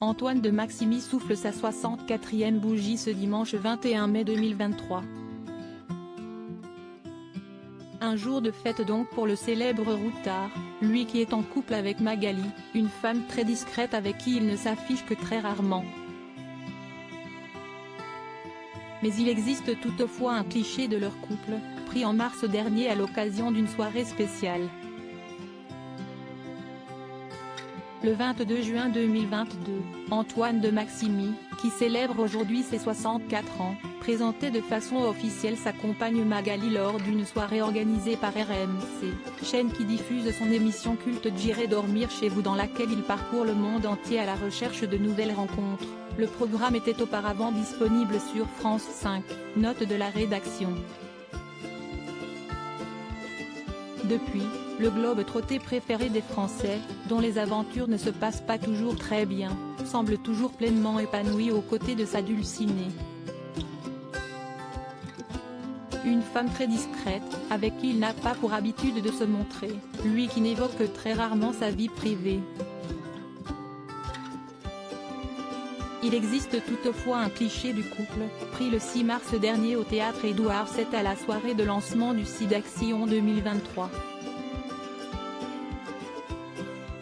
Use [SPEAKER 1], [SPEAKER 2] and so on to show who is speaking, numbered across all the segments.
[SPEAKER 1] Antoine de Maximi souffle sa 64e bougie ce dimanche 21 mai 2023. Un jour de fête donc pour le célèbre routard, lui qui est en couple avec Magali, une femme très discrète avec qui il ne s'affiche que très rarement. Mais il existe toutefois un cliché de leur couple, pris en mars dernier à l'occasion d'une soirée spéciale. Le 22 juin 2022, Antoine de Maximi, qui célèbre aujourd'hui ses 64 ans, présentait de façon officielle sa compagne Magali lors d'une soirée organisée par RMC, chaîne qui diffuse son émission culte J'irai dormir chez vous dans laquelle il parcourt le monde entier à la recherche de nouvelles rencontres. Le programme était auparavant disponible sur France 5, note de la rédaction. Depuis, le globe-trotteur préféré des Français, dont les aventures ne se passent pas toujours très bien, semble toujours pleinement épanoui aux côtés de sa dulcinée. Une femme très discrète, avec qui il n'a pas pour habitude de se montrer, lui qui n'évoque que très rarement sa vie privée. Il existe toutefois un cliché du couple, pris le 6 mars dernier au théâtre Édouard VII à la soirée de lancement du SIDAction 2023.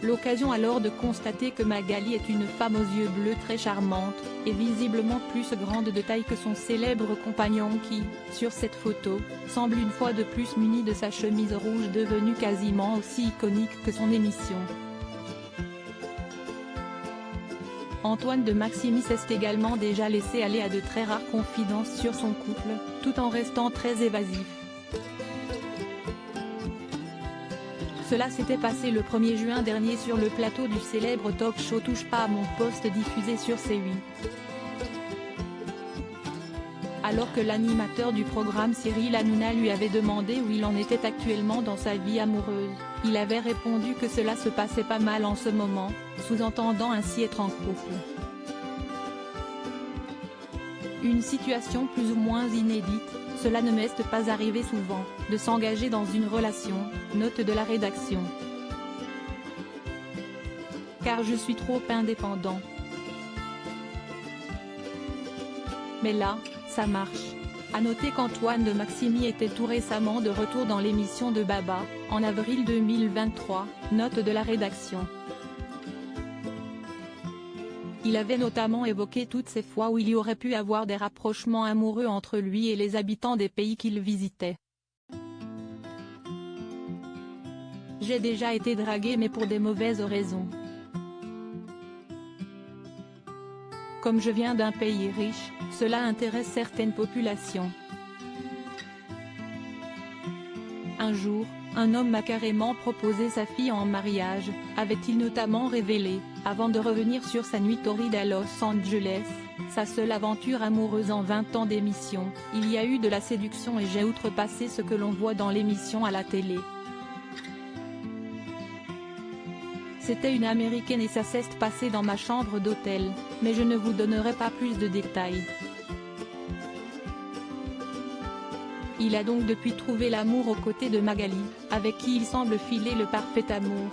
[SPEAKER 1] L'occasion alors de constater que Magali est une femme aux yeux bleus très charmante, et visiblement plus grande de taille que son célèbre compagnon qui, sur cette photo, semble une fois de plus muni de sa chemise rouge devenue quasiment aussi iconique que son émission. Antoine de Maximi s'est également déjà laissé aller à de très rares confidences sur son couple, tout en restant très évasif. Cela s'était passé le 1er juin dernier sur le plateau du célèbre talk-show Touche pas à mon poste diffusé sur C8. Alors que l'animateur du programme Cyril Hanouna lui avait demandé où il en était actuellement dans sa vie amoureuse, il avait répondu que cela se passait pas mal en ce moment, sous-entendant ainsi être en couple. Une situation plus ou moins inédite, cela ne m'est pas arrivé souvent, de s'engager dans une relation, note de la rédaction. Car je suis trop indépendant. Mais là, ça marche. À noter qu'Antoine de Maximi était tout récemment de retour dans l'émission de Baba, en avril 2023, note de la rédaction. Il avait notamment évoqué toutes ces fois où il y aurait pu avoir des rapprochements amoureux entre lui et les habitants des pays qu'il visitait. J'ai déjà été dragué mais pour des mauvaises raisons. Comme je viens d'un pays riche, cela intéresse certaines populations. Un jour, un homme m'a carrément proposé sa fille en mariage, avait-il notamment révélé, avant de revenir sur sa nuit torride à Los Angeles, sa seule aventure amoureuse en 20 ans d'émission. Il y a eu de la séduction et j'ai outrepassé ce que l'on voit dans l'émission à la télé. C'était une américaine et ça s'est passé dans ma chambre d'hôtel, mais je ne vous donnerai pas plus de détails. Il a donc depuis trouvé l'amour aux côtés de Magali, avec qui il semble filer le parfait amour.